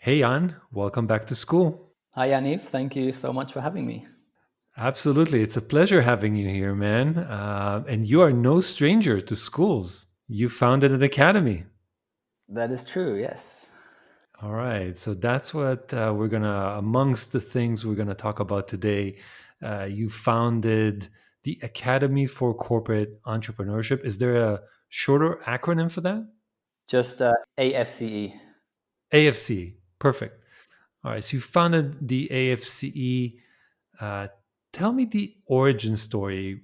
Hey, Jan, welcome back to school. Hi, Yaniv. Thank you so much for having me. Absolutely. It's a pleasure having you here, man. And you are no stranger to schools. You founded an academy. That is true, yes. All right. So that's what we're going to, amongst the things we're going to talk about today, you founded the Academy for Corporate Entrepreneurship. Is there a shorter acronym for that? Just AFCE. AFC. Perfect. All right. So you founded the AFCE. Uh, Tell me the origin story.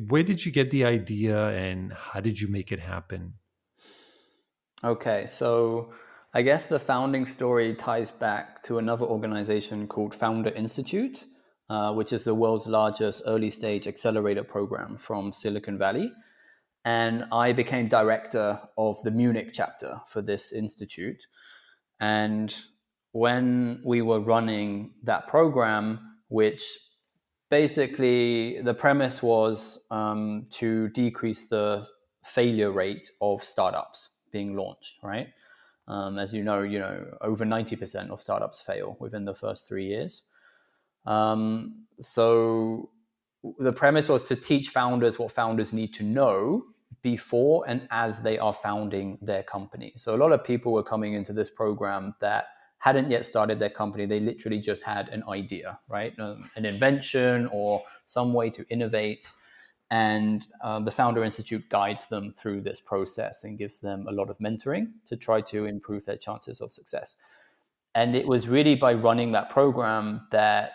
Where did you get the idea and how did you make it happen? Okay, so I guess the founding story ties back to another organization called Founder Institute, which is the world's largest early stage accelerator program from Silicon Valley. And I became director of the Munich chapter for this institute. And when we were running that program, which basically the premise was to decrease the failure rate of startups being launched, right? As over 90% of startups fail within the first 3 years. So the premise was to teach founders what founders need to know before and as they are founding their company. So a lot of people were coming into this program that hadn't yet started their company. They literally just had an idea, right? An invention or some way to innovate. And the Founder Institute guides them through this process and gives them a lot of mentoring to try to improve their chances of success. And it was really by running that program that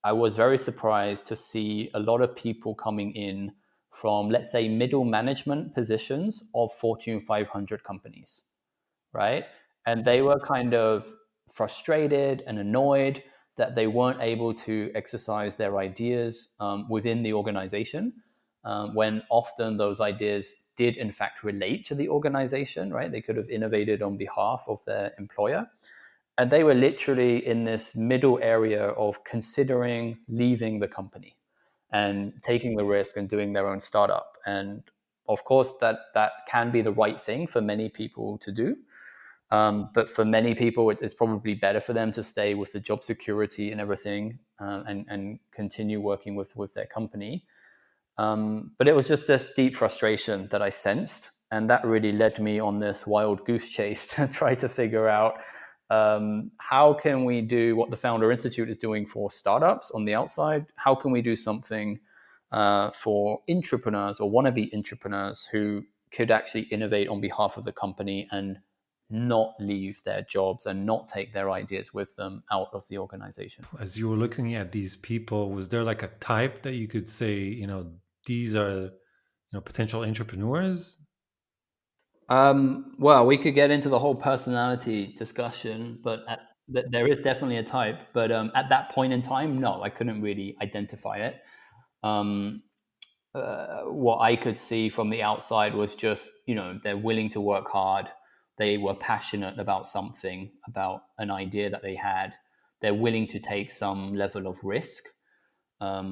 I was very surprised to see a lot of people coming in from, let's say, middle management positions of Fortune 500 companies, right? And they were kind of frustrated and annoyed that they weren't able to exercise their ideas within the organization, when often those ideas did in fact relate to the organization, right? They could have innovated on behalf of their employer. And they were literally in this middle area of considering leaving the company and taking the risk and doing their own startup. And of course, that can be the right thing for many people to do. But for many people, it's probably better for them to stay with the job security and everything, and continue working with their company. But it was just this deep frustration that I sensed. And that really led me on this wild goose chase to try to figure out how can we do what the Founder Institute is doing for startups on the outside? How can we do something for intrapreneurs or wannabe intrapreneurs who could actually innovate on behalf of the company and not leave their jobs and not take their ideas with them out of the organization? As you were looking at these people, was there like a type that you could say, these are, potential entrepreneurs? Well, we could get into the whole personality discussion, but there is definitely a type. But at that point in time, no, I couldn't really identify it. Um, what I could see from the outside was just, they're willing to work hard. They were passionate about something, about an idea that they had. They're willing to take some level of risk.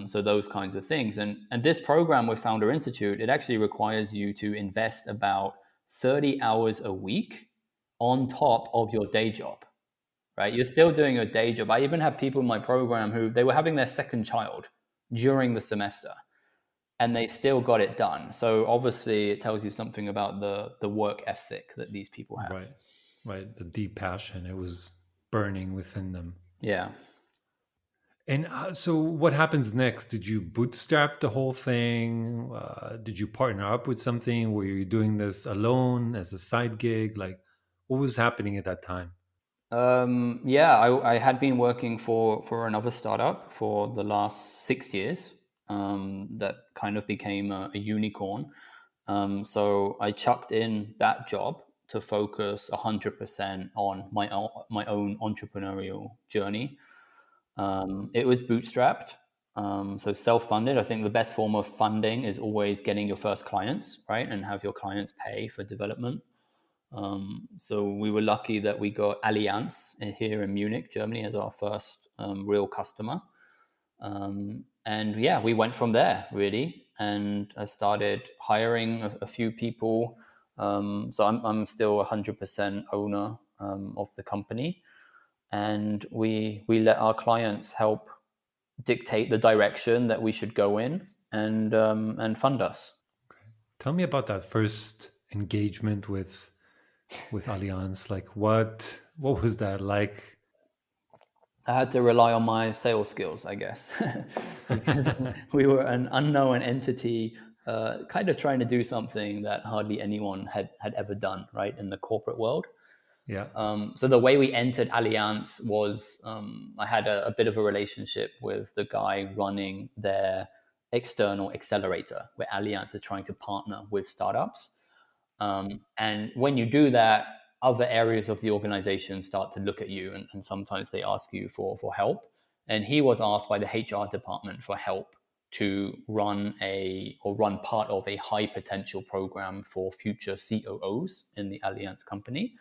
So those kinds of things. And this program with Founder Institute, it actually requires you to invest about 30 hours a week on top of your day job, right? You're still doing your day job. I even have people in my program who they were having their second child during the semester and they still got it done. So obviously it tells you something about the work ethic that these people have. Right, right. The deep passion, it was burning within them. Yeah. And so, what happens next? Did you bootstrap the whole thing? Did you partner up with something? Were you doing this alone as a side gig? Like, what was happening at that time? Yeah, I had been working for another startup for the last 6 years, that kind of became a unicorn. So I chucked in that job to focus 100% on my own entrepreneurial journey. It was bootstrapped, so self-funded. I think the best form of funding is always getting your first clients, right, and have your clients pay for development. So we were lucky that we got Allianz here in Munich, Germany, as our first real customer. And yeah, we went from there really, and I started hiring a few people. So I'm still 100% owner of the company, and we let our clients help dictate the direction that we should go in, and fund us. Tell me about that first engagement with Allianz. Like what was that like? I had to rely on my sales skills, I guess, because we were an unknown entity, kind of trying to do something that hardly anyone had ever done, right, in the corporate world. Yeah. So the way we entered Allianz was, I had a bit of a relationship with the guy running their external accelerator, where Allianz is trying to partner with startups. And when you do that, other areas of the organization start to look at you, and sometimes they ask you for help. And he was asked by the HR department for help to run part of a high potential program for future COOs in the Allianz company,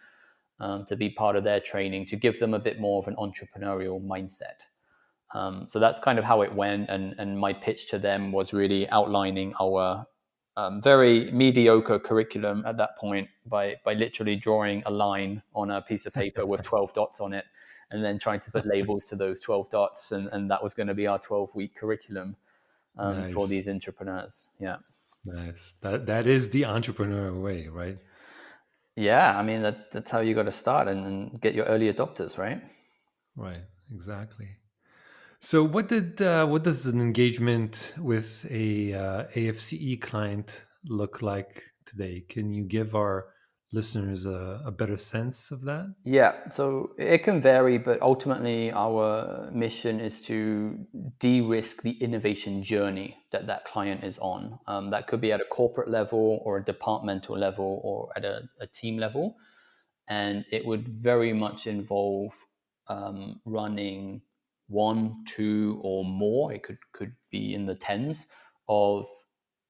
to be part of their training, to give them a bit more of an entrepreneurial mindset. So that's kind of how it went. And my pitch to them was really outlining our very mediocre curriculum at that point by literally drawing a line on a piece of paper with 12 dots on it, and then trying to put labels to those 12 dots. And that was going to be our 12-week curriculum for these Nice. entrepreneurs. Yeah. Nice. That is the entrepreneurial way, right? Yeah. I mean, that's how you got to start and get your early adopters, right? Right. Exactly. So what does an engagement with a AFCE client look like today? Can you give our listeners a better sense of that? Yeah, so it can vary, but ultimately our mission is to de-risk the innovation journey that that client is on. That could be at a corporate level or a departmental level or at a team level. And it would very much involve running one, two, or more. It could be in the tens of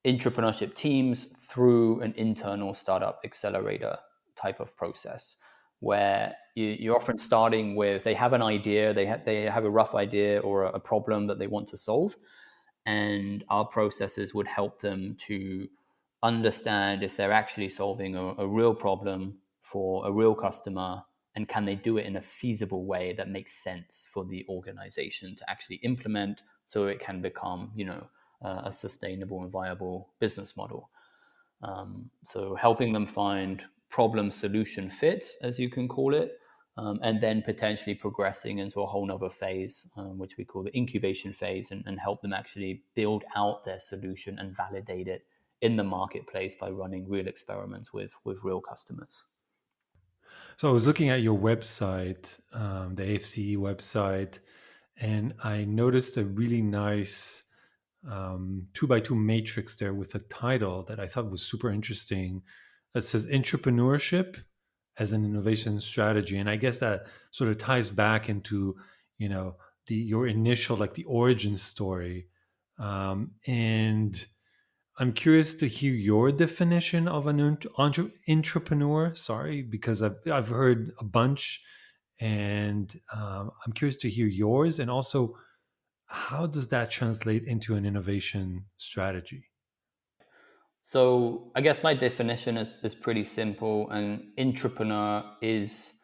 entrepreneurship teams through an internal startup accelerator type of process, where you're often starting with, they have an idea, they have a rough idea or a problem that they want to solve, and our processes would help them to understand if they're actually solving a real problem for a real customer, and can they do it in a feasible way that makes sense for the organization to actually implement, so it can become, a sustainable and viable business model. So helping them find problem solution fit, as you can call it, and then potentially progressing into a whole nother phase, which we call the incubation phase, and help them actually build out their solution and validate it in the marketplace by running real experiments with real customers. So I was looking at your website, the AFCE website, and I noticed a really nice two by two matrix there with a title that I thought was super interesting that says Intrapreneurship as an innovation strategy. And I guess that sort of ties back into, your initial, like the origin story. And I'm curious to hear your definition of an intrapreneur. Sorry, because I've heard a bunch, and I'm curious to hear yours. And also, how does that translate into an innovation strategy? So I guess my definition is pretty simple. An entrepreneur is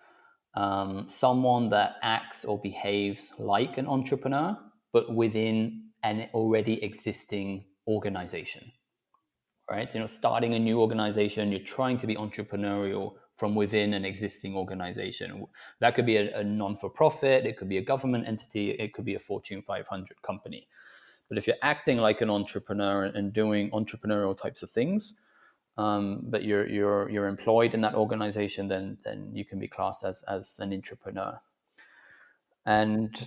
someone that acts or behaves like an entrepreneur, but within an already existing organization, right? So, starting a new organization, you're trying to be entrepreneurial from within an existing organization. That could be a non-for-profit, it could be a government entity, it could be a Fortune 500 company. But if you're acting like an entrepreneur and doing entrepreneurial types of things, but you're employed in that organization, then you can be classed as an entrepreneur. And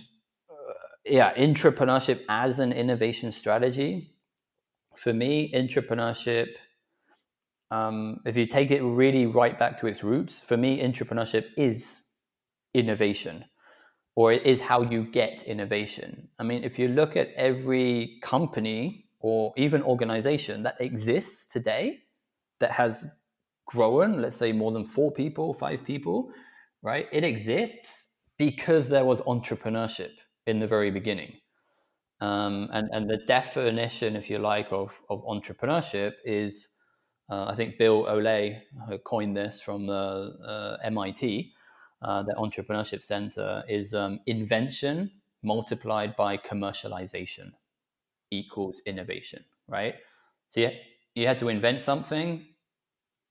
yeah, entrepreneurship as an innovation strategy. For me, entrepreneurship, if you take it really right back to its roots, for me, entrepreneurship is innovation, or it is how you get innovation. I mean, if you look at every company or even organization that exists today that has grown, let's say more than 4 people, 5 people, right? It exists because there was entrepreneurship in the very beginning. And the definition, if you like, of entrepreneurship is, I think Bill Olay coined this from the MIT. the Entrepreneurship Center, is invention multiplied by commercialization equals innovation, right? So you had to invent something,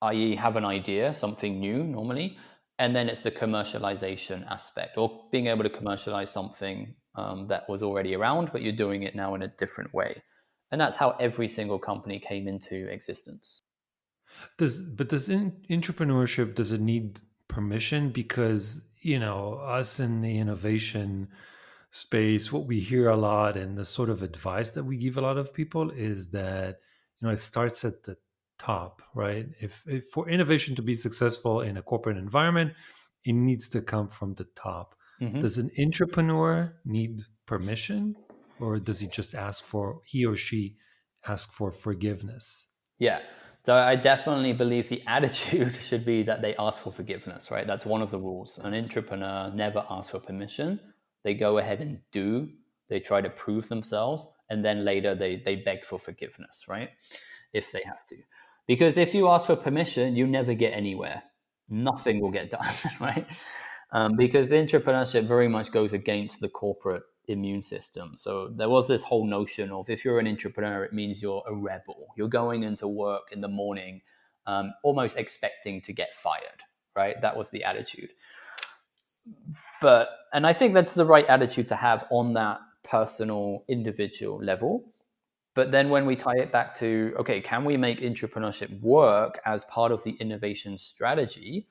i.e., have an idea, something new normally, and then it's the commercialization aspect, or being able to commercialize something that was already around, but you're doing it now in a different way. And that's how every single company came into existence. Does entrepreneurship, does it need permission? Because us in the innovation space, what we hear a lot and the sort of advice that we give a lot of people is that it starts at the top, right? If for innovation to be successful in a corporate environment, it needs to come from the top. Mm-hmm. Does an entrepreneur need permission, or does he or she ask for forgiveness? Yeah. So I definitely believe the attitude should be that they ask for forgiveness, right? That's one of the rules. An entrepreneur never asks for permission. They go ahead and do. They try to prove themselves, and then later they beg for forgiveness, right? If they have to. Because if you ask for permission, you never get anywhere. Nothing will get done, right? Because entrepreneurship very much goes against the corporate immune system. So there was this whole notion of, if you're an entrepreneur, it means you're a rebel. You're going into work in the morning, almost expecting to get fired, right? That was the attitude. And I think that's the right attitude to have on that personal, individual level. But then when we tie it back to, okay, can we make entrepreneurship work as part of the innovation strategy,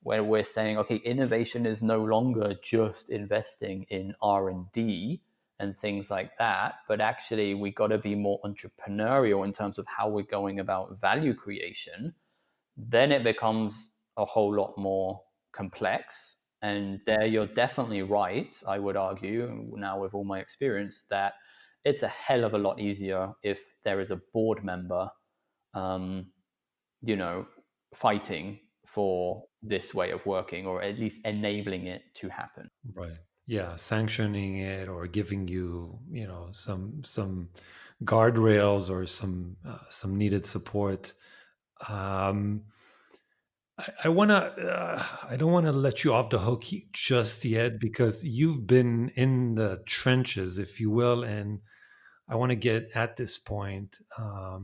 where we're saying, okay, innovation is no longer just investing in R&D and things like that, but actually we got to be more entrepreneurial in terms of how we're going about value creation, then it becomes a whole lot more complex. And there you're definitely right, I would argue, now with all my experience, that it's a hell of a lot easier if there is a board member, um, fighting for this way of working, or at least enabling it to happen. Right. Yeah, sanctioning it or giving you, some guardrails or some needed support. Um, I want to. I don't want to let you off the hook just yet because you've been in the trenches, if you will, and I want to get at this point. I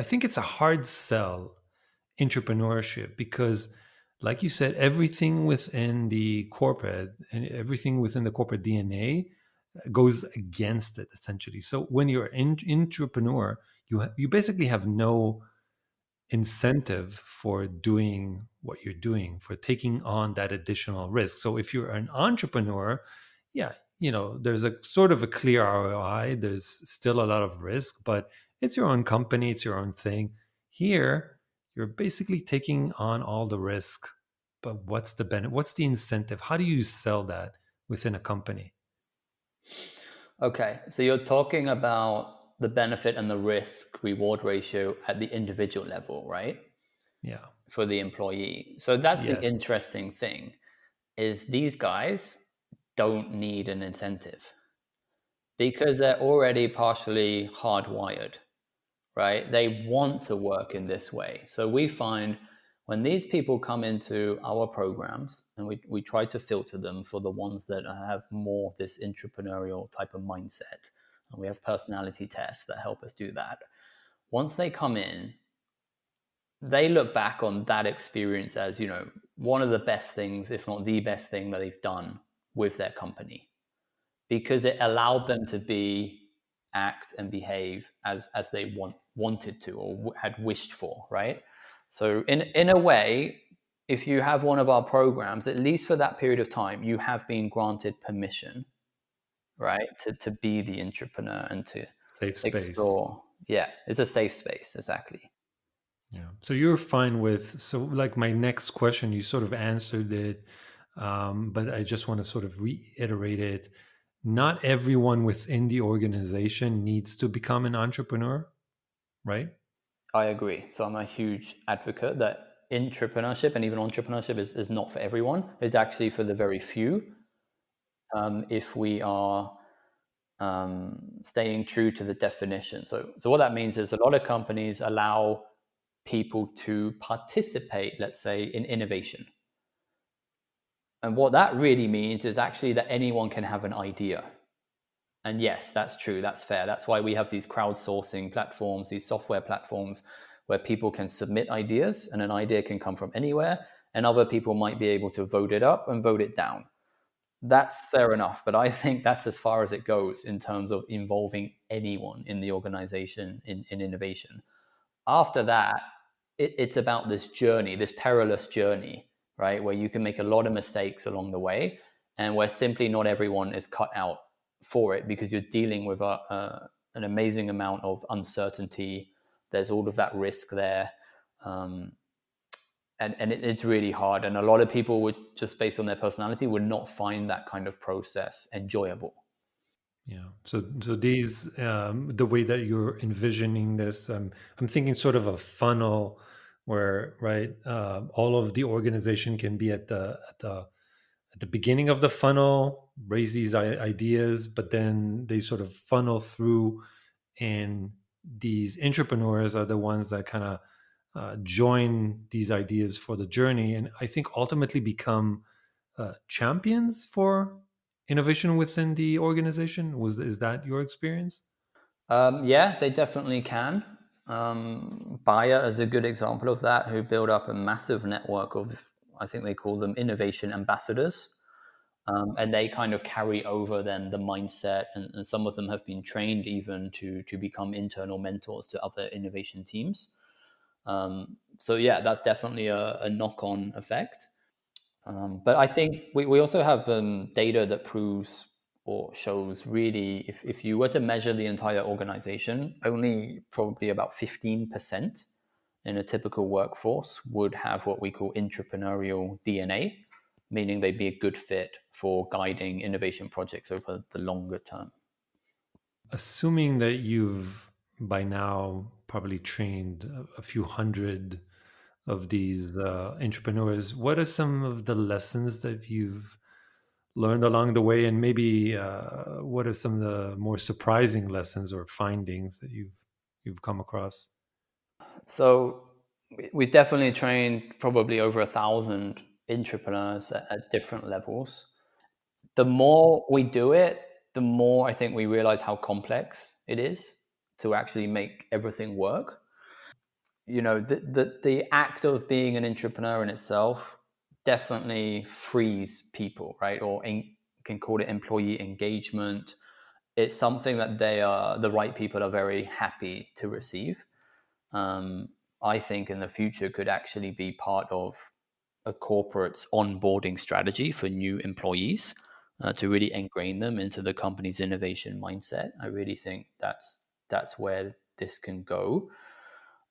think it's a hard sell, entrepreneurship, because like you said, everything within the corporate and everything within the corporate DNA goes against it essentially. So when you're an entrepreneur, you basically have no incentive for doing what you're doing, for taking on that additional risk. So if you're an entrepreneur, yeah, there's a sort of a clear ROI. There's still a lot of risk, but it's your own company, it's your own thing. Here, you're basically taking on all the risk. But what's the benefit? What's the incentive? How do you sell that within a company? Okay, so you're talking about the benefit and the risk reward ratio at the individual level, right? Yeah. For the employee. So that's the Yes. interesting thing, is these guys don't need an incentive because they're already partially hardwired, right? They want to work in this way. So we find when these people come into our programs, and we try to filter them for the ones that have more this entrepreneurial type of mindset, and we have personality tests that help us do that. Once they come in, they look back on that experience as, one of the best things, if not the best thing that they've done with their company, because it allowed them to act and behave as they wanted to, or had wished for, right? So in a way, if you have one of our programs, at least for that period of time, you have been granted permission, right, to be the entrepreneur and to Safe space. explore. Yeah, it's a safe space, exactly. Yeah. So you're fine with, so like my next question, you sort of answered it, but I just want to sort of reiterate it. Not everyone within the organization needs to become an entrepreneur, right? I agree. So I'm a huge advocate that intrapreneurship and even entrepreneurship is not for everyone. It's actually for the very few. If we are staying true to the definition. So what that means is a lot of companies allow people to participate, let's say, in innovation. And what that really means is actually that anyone can have an idea. And yes, that's true. That's fair. That's why we have these crowdsourcing platforms, these software platforms where people can submit ideas and an idea can come from anywhere. And other people might be able to vote it up and vote it down. That's fair enough. But I think that's as far as it goes in terms of involving anyone in the organization in innovation. After that, it's about this journey, this perilous journey, right? Where you can make a lot of mistakes along the way and where simply not everyone is cut out for it because you're dealing with an amazing amount of uncertainty. There's all of that risk there. Um, and it's really hard. And a lot of people would, just based on their personality, would not find that kind of process enjoyable. Yeah. So these, the way that you're envisioning this, I'm thinking sort of a funnel where, right, all of the organization can be at the beginning of the funnel, raise these ideas, but then they sort of funnel through, and these entrepreneurs are the ones that kind of join these ideas for the journey, and I think ultimately become champions for innovation within the organization. Is that your experience? Yeah, they definitely can. Bayer is a good example of that, who build up a massive network of, I think they call them innovation ambassadors. And they kind of carry over then the mindset, and some of them have been trained even to become internal mentors to other innovation teams. So yeah, that's definitely a knock-on effect. But I think we also have data that proves or shows really, if you were to measure the entire organization, only probably about 15% in a typical workforce would have what we call intrapreneurial DNA, meaning they'd be a good fit for guiding innovation projects over the longer term. Assuming that you've by now probably trained a few hundred of these entrepreneurs, what are some of the lessons that you've learned along the way, and maybe what are some of the more surprising lessons or findings that you've come across? So we've definitely trained probably over 1,000 entrepreneurs at different levels. The more we do it, the more I think we realize how complex it is to actually make everything work. You know, the act of being an entrepreneur in itself definitely frees people, right? Or can call it employee engagement. It's something that the right people are very happy to receive. um, I think in the future could actually be part of a corporate's onboarding strategy for new employees, to really ingrain them into the company's innovation mindset. I really think that's where this can go.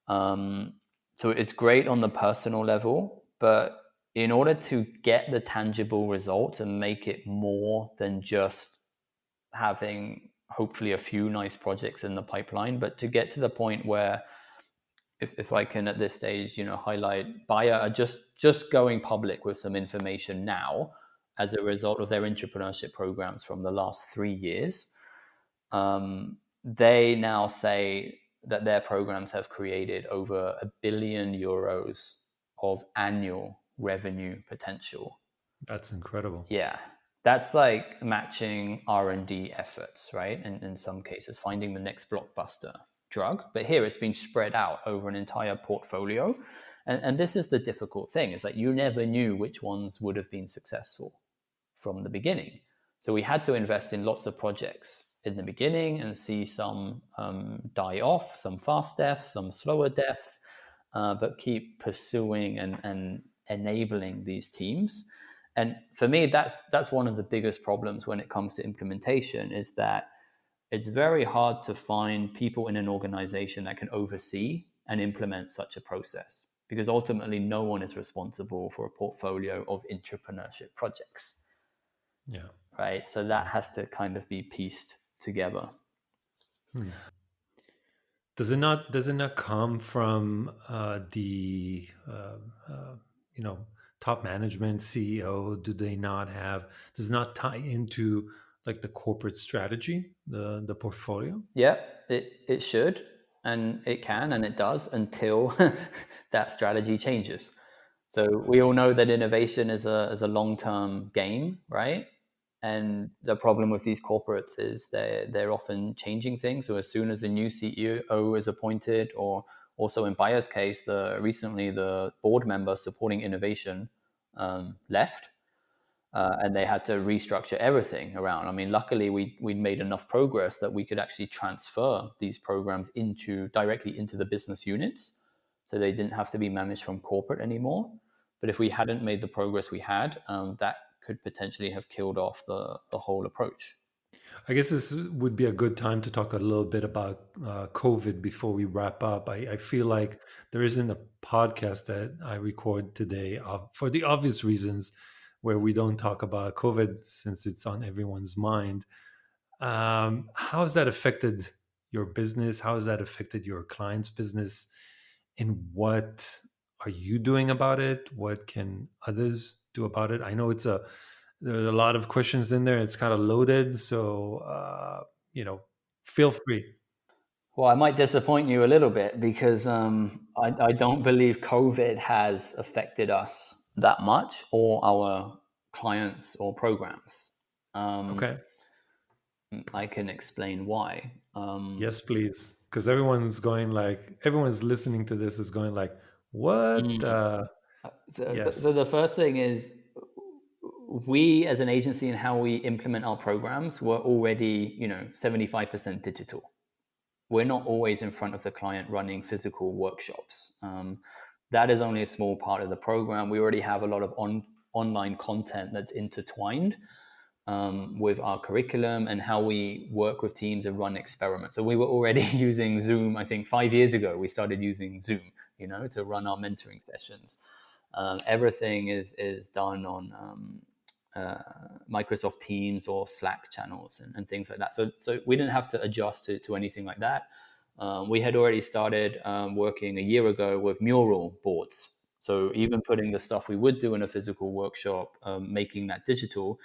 Um, so it's great on the personal level, but in order to get the tangible results and make it more than just having hopefully a few nice projects in the pipeline, but to get to the point where, if I can at this stage, highlight, Bayer are just going public with some information now as a result of their entrepreneurship programs from the last 3 years. They now say that their programs have created over €1 billion of annual revenue potential. That's incredible. Yeah, that's like matching R&D efforts, right? And in some cases, finding the next blockbuster drug. But here it's been spread out over an entire portfolio. And this is the difficult thing, is that you never knew which ones would have been successful from the beginning. So we had to invest in lots of projects in the beginning and see some die off, some fast deaths, some slower deaths, but keep pursuing and enabling these teams. And for me, that's one of the biggest problems when it comes to implementation, is that it's very hard to find people in an organization that can oversee and implement such a process, because ultimately no one is responsible for a portfolio of entrepreneurship projects, Yeah. right? So that has to kind of be pieced together. Hmm. Does it not come from the you know top management, CEO? Do they not have? Does it not tie into like the corporate strategy, the portfolio? Yeah, it should, and it can, and it does, until that strategy changes. So we all know that innovation is a long-term game, right? And the problem with these corporates is they're often changing things. So as soon as a new CEO is appointed, or also in Bayer's case, recently the board member supporting innovation left, and they had to restructure everything around. I mean, luckily we'd made enough progress that we could actually transfer these programs directly into the business units, so they didn't have to be managed from corporate anymore. But if we hadn't made the progress we had, that could potentially have killed off the whole approach. I guess this would be a good time to talk a little bit about COVID before we wrap up. I feel like there isn't a podcast that I record today, for the obvious reasons, where we don't talk about COVID since it's on everyone's mind. How has that affected your business? How has that affected your client's business? And what are you doing about it? What can others do about it? I know there's a lot of questions in there. It's kind of loaded, so you know, feel free. Well, I might disappoint you a little bit because I don't believe COVID has affected us that much, or our clients or programs. Um, Okay. I can explain why. Yes, please. Because everyone's listening to this is going like, what? mm, so Yes. the first thing is, we as an agency and how we implement our programs, were already 75% digital. We're not always in front of the client running physical workshops. That is only a small part of the program. We already have a lot of online content that's intertwined with our curriculum and how we work with teams and run experiments. So we were already using Zoom. I think 5 years ago we started using Zoom, to run our mentoring sessions. Everything is done on Microsoft Teams or Slack channels and things like that. So we didn't have to adjust to anything like that. We had already started working a year ago with mural boards. So even putting the stuff we would do in a physical workshop, making that digital,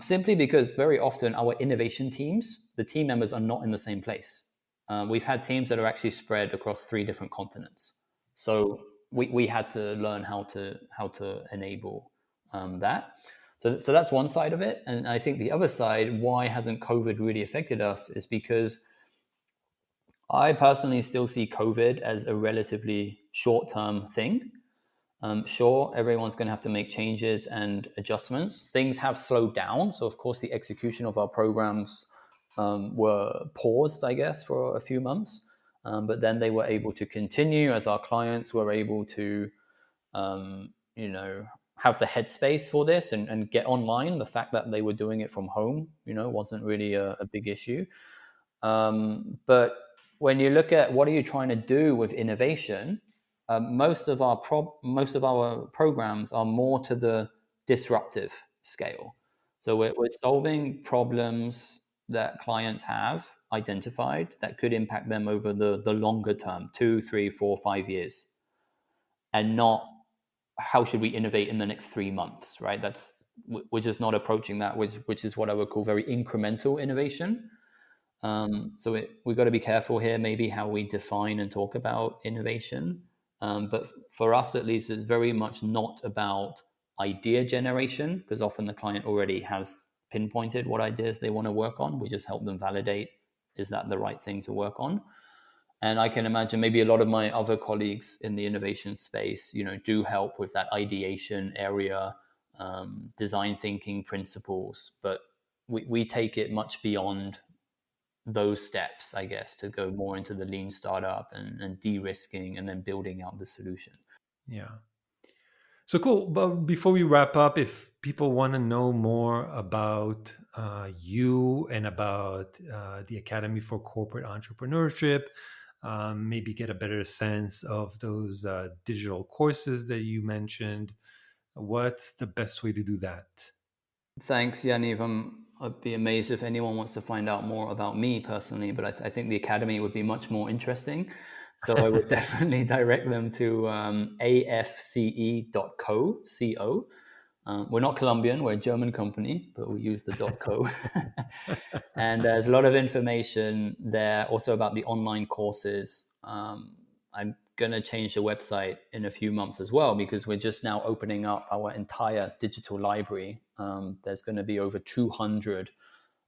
simply because very often our innovation teams, the team members are not in the same place. We've had teams that are actually spread across 3 different continents. So we had to learn how to enable that. So that's one side of it. And I think the other side, why hasn't COVID really affected us, is because I personally still see COVID as a relatively short-term thing. Sure, everyone's going to have to make changes and adjustments. Things have slowed down. So, of course, the execution of our programs were paused, I guess, for a few months. But then they were able to continue as our clients were able to, have the headspace for this and get online. The fact that they were doing it from home, wasn't really a big issue. But when you look at what are you trying to do with innovation, most of our programs are more to the disruptive scale. So we're solving problems that clients have identified that could impact them over the longer term, 2, 3, 4, 5 years, and not how should we innovate in the next 3 months, right? We're just not approaching that, which is what I would call very incremental innovation. So we've got to be careful here, maybe how we define and talk about innovation. But for us, at least, it's very much not about idea generation, because often the client already has pinpointed what ideas they want to work on. We just help them validate, is that the right thing to work on? And I can imagine maybe a lot of my other colleagues in the innovation space, do help with that ideation area, design thinking principles. But we take it much beyond those steps, I guess, to go more into the lean startup and de-risking and then building out the solution. Yeah. So cool. But before we wrap up, if people want to know more about you and about the Academy for Corporate Entrepreneurship, maybe get a better sense of those digital courses that you mentioned, what's the best way to do that? Thanks, Yaniv. I'd be amazed if anyone wants to find out more about me personally, but I think the Academy would be much more interesting. So I would definitely direct them to afce.co. We're not Colombian, we're a German company, but we use the .co. And there's a lot of information there also about the online courses. I'm going to change the website in a few months as well, because we're just now opening up our entire digital library. There's going to be over 200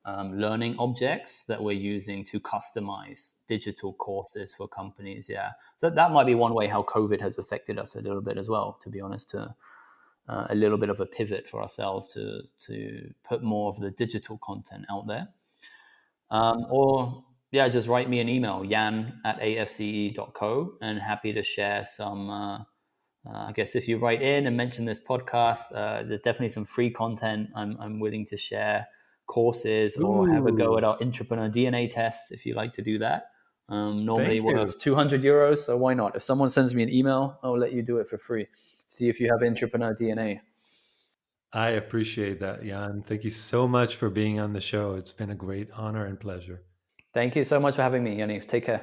learning objects that we're using to customize digital courses for companies. Yeah, so that might be one way how COVID has affected us a little bit as well, to be honest, to a little bit of a pivot for ourselves to put more of the digital content out there. Or yeah, just write me an email, yan@afce.co, and happy to share some. I guess if you write in and mention this podcast, there's definitely some free content I'm willing to share, courses, or have a go Ooh, at our entrepreneur DNA test if you like to do that. Normally thank you. worth 200 euros, so why not? If someone sends me an email, I'll let you do it for free. See if you have entrepreneur DNA. I appreciate that, Jan. Thank you so much for being on the show. It's been a great honor and pleasure. Thank you so much for having me, Yaniv. Take care.